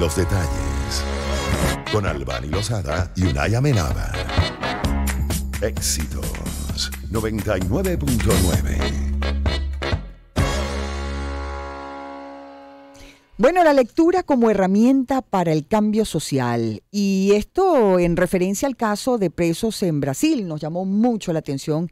los detalles. Con Albany Lozada y Unay Amenábar. Éxitos 99.9. Bueno, la lectura como herramienta para el cambio social, y esto en referencia al caso de presos en Brasil. Nos llamó mucho la atención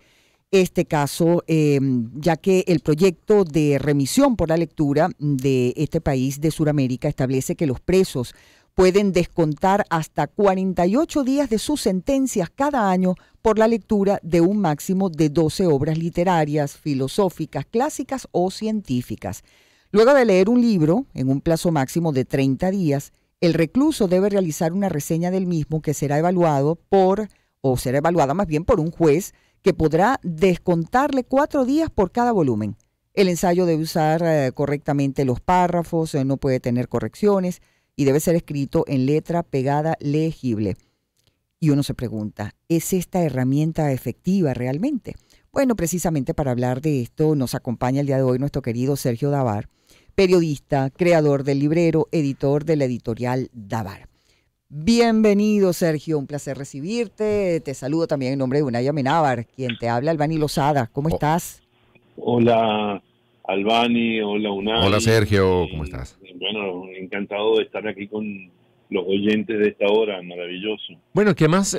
este caso, ya que el proyecto de remisión por la lectura de este país de Sudamérica establece que los presos pueden descontar hasta 48 días de sus sentencias cada año por la lectura de un máximo de 12 obras literarias, filosóficas, clásicas o científicas. Luego de leer un libro, en un plazo máximo de 30 días, el recluso debe realizar una reseña del mismo que será evaluada más bien por un juez que podrá descontarle 4 días por cada volumen. El ensayo debe usar correctamente los párrafos, no puede tener correcciones y debe ser escrito en letra pegada legible. Y uno se pregunta, ¿es esta herramienta efectiva realmente? Bueno, precisamente para hablar de esto nos acompaña el día de hoy nuestro querido Sergio Davar, periodista, creador del librero, editor de la editorial Davar. Bienvenido, Sergio, un placer recibirte. Te saludo también en nombre de Unay Amenábar, quien te habla, Albany Lozada. ¿Cómo estás? Hola, Albany, hola, Unay. Hola, Sergio, ¿cómo estás? Bueno, encantado de estar aquí con los oyentes de esta hora, maravilloso. Bueno, que más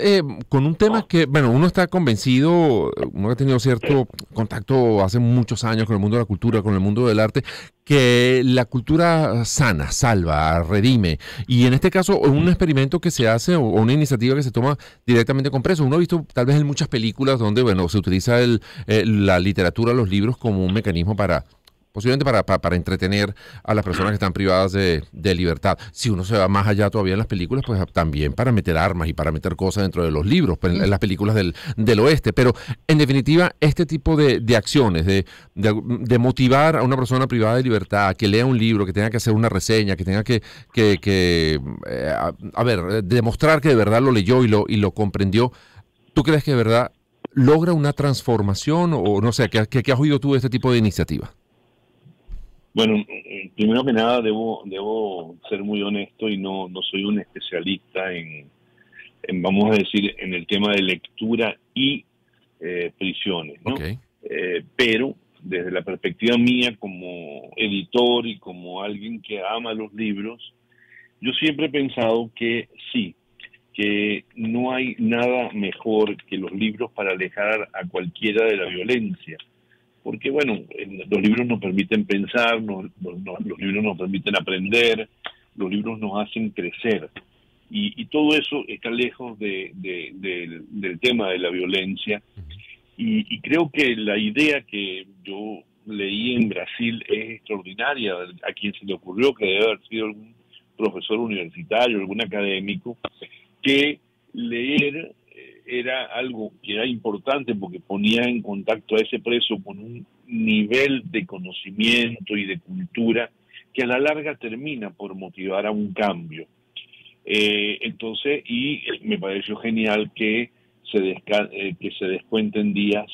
con un tema que, bueno, uno está convencido, uno ha tenido cierto contacto hace muchos años con el mundo de la cultura, con el mundo del arte, que la cultura sana, salva, redime. Y en este caso, un experimento que se hace o una iniciativa que se toma directamente con presos. Uno ha visto tal vez en muchas películas donde, bueno, se utiliza la literatura, los libros como un mecanismo posiblemente para entretener a las personas que están privadas de libertad. Si uno se va más allá todavía en las películas, pues también para meter armas y para meter cosas dentro de los libros, pues, en las películas del oeste. Pero en definitiva, este tipo de acciones, de motivar a una persona privada de libertad, que lea un libro, que tenga que hacer una reseña, que tenga que demostrar que de verdad lo leyó y lo comprendió, ¿tú crees que de verdad logra una transformación? O no sé, ¿qué has oído tú de este tipo de iniciativa? Bueno, primero que nada debo ser muy honesto y no soy un especialista en, vamos a decir, en el tema de lectura y prisiones, ¿no? Okay. Pero desde la perspectiva mía como editor y como alguien que ama los libros, yo siempre he pensado que sí, que no hay nada mejor que los libros para alejar a cualquiera de la violencia. Porque, bueno, los libros nos permiten pensar, los libros nos permiten aprender, los libros nos hacen crecer. Y todo eso está lejos del tema de la violencia. Y creo que la idea que yo leí en Brasil es extraordinaria. A quien se le ocurrió, que debe haber sido algún profesor universitario, algún académico, que leer era algo que era importante porque ponía en contacto a ese preso con un nivel de conocimiento y de cultura que a la larga termina por motivar a un cambio. Entonces, y me pareció genial que se descuenten días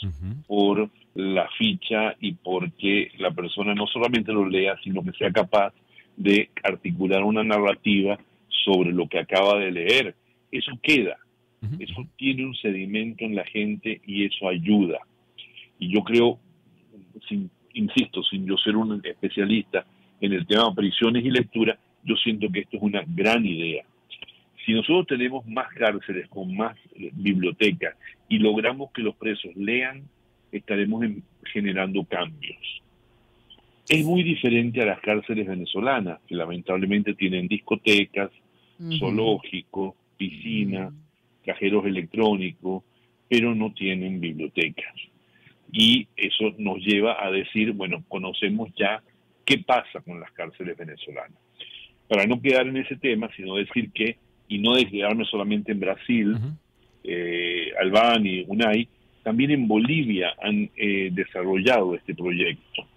por la ficha y porque la persona no solamente lo lea, sino que sea capaz de articular una narrativa sobre lo que acaba de leer. Eso queda. Eso tiene un sedimento en la gente y eso ayuda. Y yo creo, insisto, sin yo ser un especialista en el tema de prisiones y lectura, yo siento que esto es una gran idea. Si nosotros tenemos más cárceles con más bibliotecas y logramos que los presos lean, estaremos generando cambios. Es muy diferente a las cárceles venezolanas, que lamentablemente tienen discotecas, zoológicos, piscinas, cajeros electrónicos, pero no tienen bibliotecas. Y eso nos lleva a decir, bueno, conocemos ya qué pasa con las cárceles venezolanas. Para no quedar en ese tema, sino decir que, y no quedarme solamente en Brasil, Albany, Unay, también en Bolivia han desarrollado este proyecto.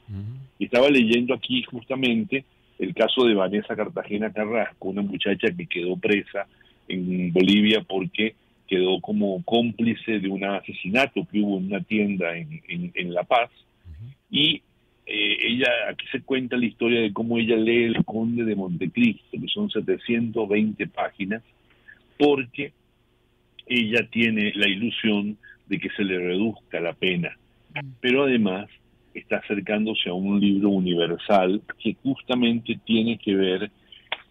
Y estaba leyendo aquí justamente el caso de Vanessa Cartagena Carrasco, una muchacha que quedó presa en Bolivia porque quedó como cómplice de un asesinato que hubo en una tienda en La Paz, y aquí se cuenta la historia de cómo ella lee El Conde de Montecristo, que son 720 páginas, porque ella tiene la ilusión de que se le reduzca la pena, pero además está acercándose a un libro universal que justamente tiene que ver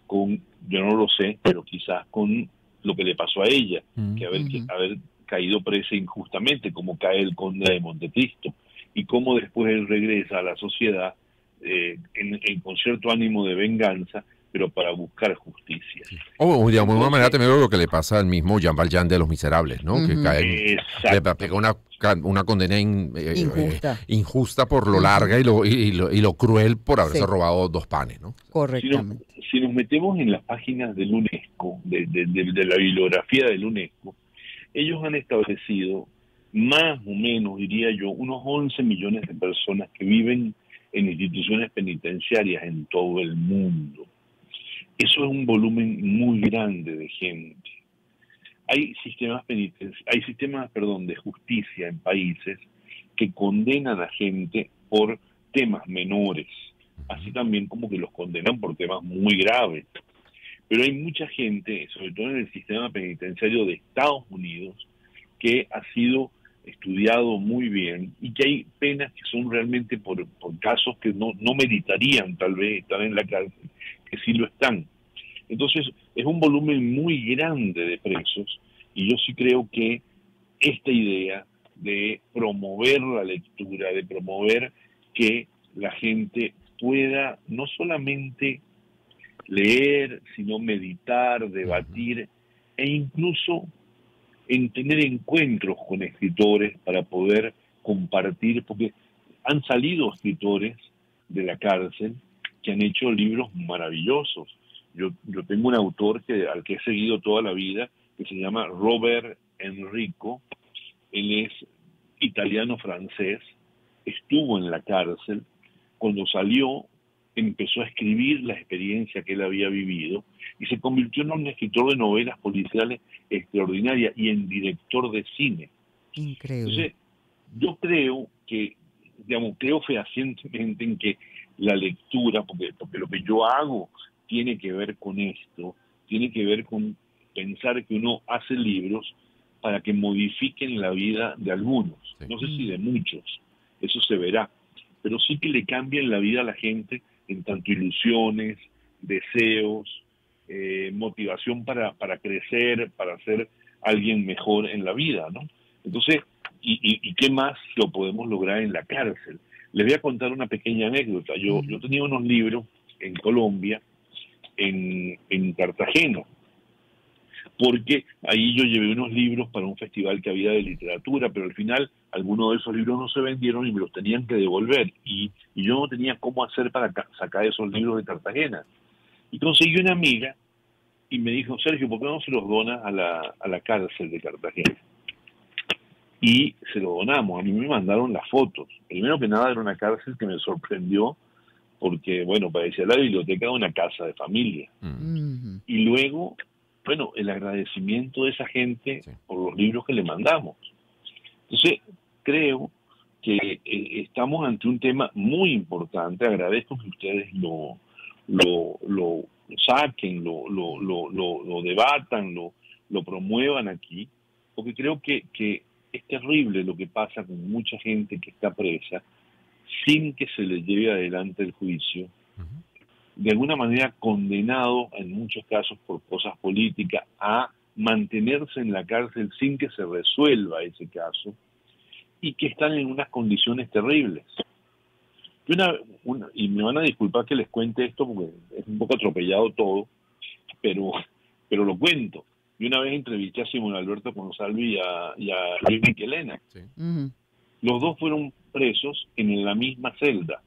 con, yo no lo sé, pero quizás con lo que le pasó a ella, que haber caído presa injustamente, como cae el Conde de Montecristo, y cómo después él regresa a la sociedad con cierto ánimo de venganza, pero para buscar justicia. O de alguna manera también lo que le pasa al mismo Jean Valjean de Los Miserables, ¿no? Que cae, le pega una condena injusta por lo larga y lo cruel por haberse robado 2 panes, ¿no? Correctamente. Si nos metemos en las páginas del UNESCO, de la bibliografía del UNESCO, ellos han establecido más o menos, diría yo, unos 11 millones de personas que viven en instituciones penitenciarias en todo el mundo. Eso es un volumen muy grande de gente. Hay sistemas de justicia en países que condenan a gente por temas menores, así también como que los condenan por temas muy graves. Pero hay mucha gente, sobre todo en el sistema penitenciario de Estados Unidos, que ha sido estudiado muy bien y que hay penas que son realmente por casos que no meritarían tal vez estar en la cárcel, que sí lo están. Entonces es un volumen muy grande de presos y yo sí creo que esta idea de promover la lectura, de promover que la gente pueda no solamente leer, sino meditar, debatir e incluso en tener encuentros con escritores para poder compartir, porque han salido escritores de la cárcel que han hecho libros maravillosos. Yo tengo un autor al que he seguido toda la vida, que se llama Robert Enrico. Él es italiano-francés, estuvo en la cárcel. Cuando salió, empezó a escribir la experiencia que él había vivido y se convirtió en un escritor de novelas policiales extraordinaria y en director de cine. Increíble. Entonces, yo creo que, creo fehacientemente en que la lectura, porque lo que yo hago tiene que ver con esto, tiene que ver con pensar que uno hace libros para que modifiquen la vida de algunos, no sé si de muchos, eso se verá, pero sí que le cambien la vida a la gente en tanto ilusiones, deseos, motivación para crecer, para ser alguien mejor en la vida, ¿no? Entonces, ¿y qué más lo podemos lograr en la cárcel? Les voy a contar una pequeña anécdota. Yo tenía unos libros en Colombia, en Cartagena, porque ahí yo llevé unos libros para un festival que había de literatura, pero al final algunos de esos libros no se vendieron y me los tenían que devolver, y yo no tenía cómo hacer para sacar esos libros de Cartagena. Y conseguí una amiga y me dijo: Sergio, ¿por qué no se los donas a la cárcel de Cartagena? Y se lo donamos. A mí me mandaron las fotos. Primero que nada, era una cárcel que me sorprendió porque, bueno, parecía la biblioteca de una casa de familia. Y luego, bueno, el agradecimiento de esa gente por los libros que le mandamos. Entonces, creo que estamos ante un tema muy importante. Agradezco que ustedes lo saquen, lo debatan, lo promuevan aquí, porque creo que es terrible lo que pasa con mucha gente que está presa sin que se le lleve adelante el juicio, de alguna manera condenado en muchos casos por cosas políticas a mantenerse en la cárcel sin que se resuelva ese caso, y que están en unas condiciones terribles. Y me van a disculpar que les cuente esto porque es un poco atropellado todo, pero lo cuento. Yo una vez entrevisté a Simón Alberto Consalvi y a Luis Michelena. Sí. Los dos fueron presos en la misma celda.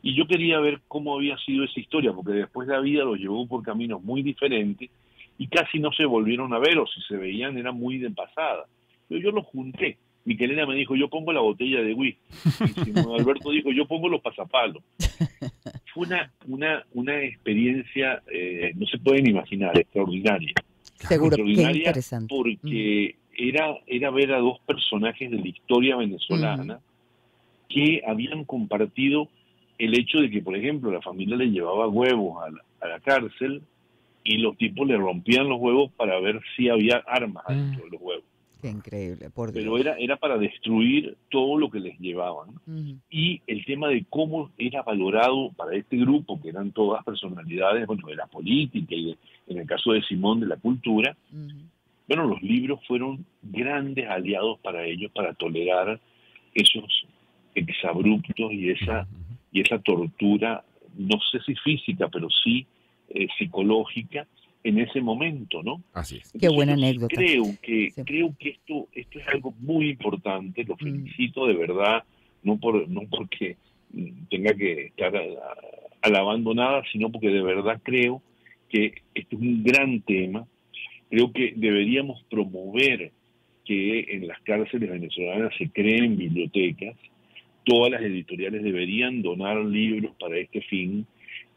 Y yo quería ver cómo había sido esa historia, porque después la vida los llevó por caminos muy diferentes y casi no se volvieron a ver, o si se veían era muy de pasada. Pero yo los junté. Michelena me dijo: yo pongo la botella de whisky. Y Simón Alberto dijo: yo pongo los pasapalos. Fue una experiencia, no se pueden imaginar, extraordinaria. Seguro, extraordinaria, qué interesante. Porque era ver a dos personajes de la historia venezolana que habían compartido el hecho de que, por ejemplo, la familia le llevaba huevos a la cárcel y los tipos le rompían los huevos para ver si había armas dentro de los huevos. Qué increíble, por Dios. Pero era para destruir todo lo que les llevaban. Y el tema de cómo era valorado para este grupo, que eran todas personalidades, bueno, de la política y en el caso de Simón, de la cultura, bueno, los libros fueron grandes aliados para ellos para tolerar esos exabruptos y esa tortura, no sé si física, pero sí psicológica en ese momento, ¿no? Así es. Entonces, qué buena anécdota. Creo que esto es algo muy importante, lo felicito de verdad, no porque tenga que estar alabando nada, sino porque de verdad creo que esto es un gran tema. Creo que deberíamos promover que en las cárceles venezolanas se creen bibliotecas. Todas las editoriales deberían donar libros para este fin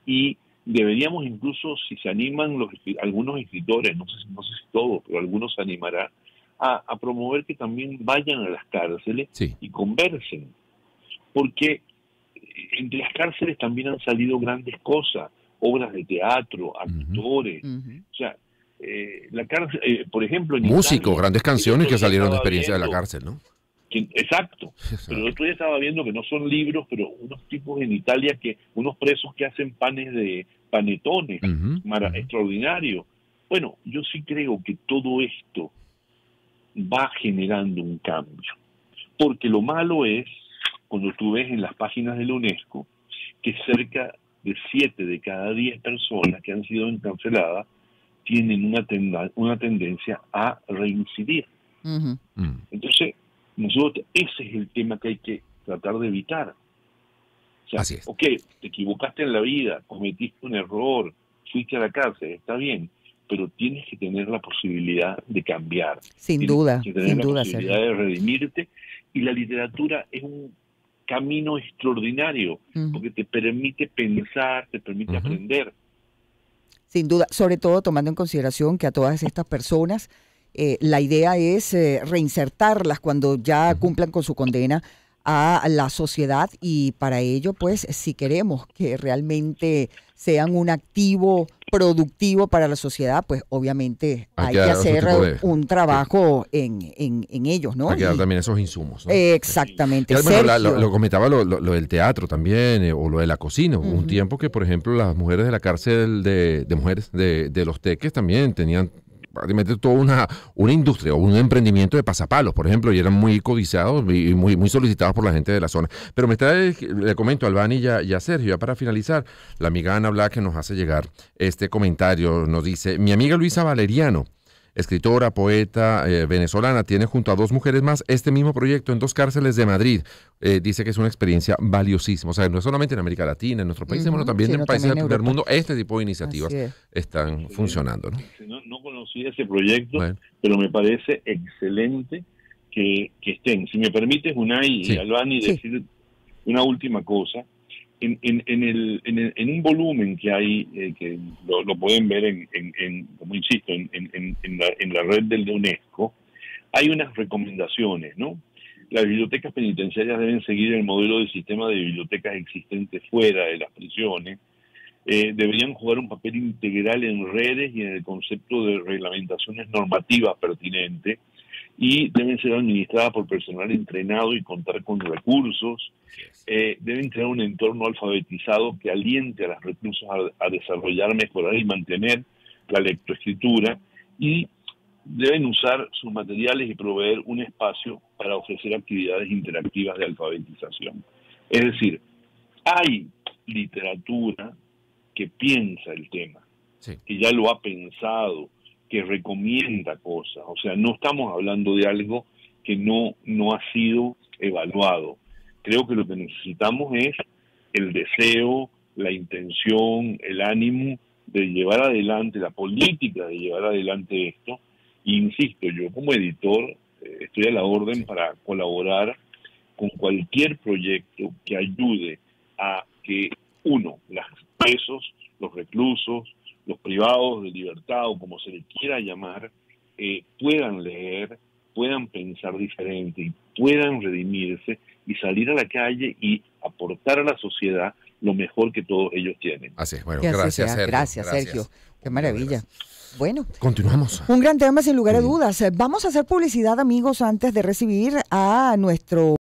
y deberíamos incluso, si se animan algunos escritores, no sé si todos, pero algunos se animarán a promover que también vayan a las cárceles y conversen. Porque entre las cárceles también han salido grandes cosas, obras de teatro, actores, o sea, la cárcel, por ejemplo, en músicos, Italia, grandes canciones que salieron de experiencia de la cárcel, ¿no? Exacto, pero el otro día estaba viendo que no son libros, pero unos tipos en Italia, unos presos que hacen panetones, extraordinarios. Bueno, yo sí creo que todo esto va generando un cambio, porque lo malo es, cuando tú ves en las páginas de la UNESCO, que cerca de 7 de cada 10 personas que han sido encarceladas tienen una tendencia a reincidir. Entonces, nosotros, ese es el tema que hay que tratar de evitar. O sea, así es. Ok, te equivocaste en la vida, cometiste un error, fuiste a la cárcel, está bien, pero tienes que tener la posibilidad de cambiar. Sin duda, tienes que tener sin la duda, posibilidad Sergio. de redimirte, y la literatura es un camino extraordinario, porque te permite pensar, te permite aprender. Sin duda, sobre todo tomando en consideración que a todas estas personas la idea es reinsertarlas cuando ya cumplan con su condena a la sociedad, y para ello, pues, si queremos que realmente sean un activo productivo para la sociedad, pues obviamente hay que hacer un trabajo en ellos, ¿no? Hay que dar también esos insumos, ¿no? Exactamente. Bueno, lo comentaba lo del teatro también, o lo de la cocina. Hubo un tiempo que, por ejemplo, las mujeres de la cárcel de mujeres de Los Teques también tenían prácticamente toda una industria o un emprendimiento de pasapalos, por ejemplo, y eran muy codiciados y muy solicitados por la gente de la zona. Pero le comento a Albany y a Sergio, ya para finalizar, la amiga Ana Black que nos hace llegar este comentario, nos dice: mi amiga Luisa Valeriano, escritora, poeta venezolana, tiene junto a 2 mujeres más este mismo proyecto en 2 cárceles de Madrid. Dice que es una experiencia valiosísima. O sea, no es solamente en América Latina, en nuestro país, sino también en países del primer mundo, este tipo de iniciativas están funcionando, ¿no? No conocí ese proyecto, pero me parece excelente que estén. Si me permites, Unai y Albany, decir una última cosa. En un volumen que hay, que lo pueden ver como insisto, en la red del UNESCO, hay unas recomendaciones, ¿no? Las bibliotecas penitenciarias deben seguir el modelo del sistema de bibliotecas existentes fuera de las prisiones. Deberían jugar un papel integral en redes y en el concepto de reglamentaciones normativas pertinentes, y deben ser administradas por personal entrenado y contar con recursos. Deben tener un entorno alfabetizado que aliente a los reclusos a desarrollar, mejorar y mantener la lectoescritura, y deben usar sus materiales y proveer un espacio para ofrecer actividades interactivas de alfabetización. Es decir, hay literatura que piensa el tema, que ya lo ha pensado, que recomienda cosas. O sea, no estamos hablando de algo que no ha sido evaluado. Creo que lo que necesitamos es el deseo, la intención, el ánimo de llevar adelante, la política de llevar adelante esto. E insisto, yo como editor estoy a la orden para colaborar con cualquier proyecto que ayude a que, los presos, los reclusos, los privados de libertad, o como se les quiera llamar, puedan leer, puedan pensar diferente y puedan redimirse, y salir a la calle y aportar a la sociedad lo mejor que todos ellos tienen. Así es, bueno, Que así gracias, sea. Sergio. Gracias, Sergio. Qué maravilla. Bueno, Continuamos. un gran tema sin lugar a dudas. Vamos a hacer publicidad, amigos, antes de recibir a nuestro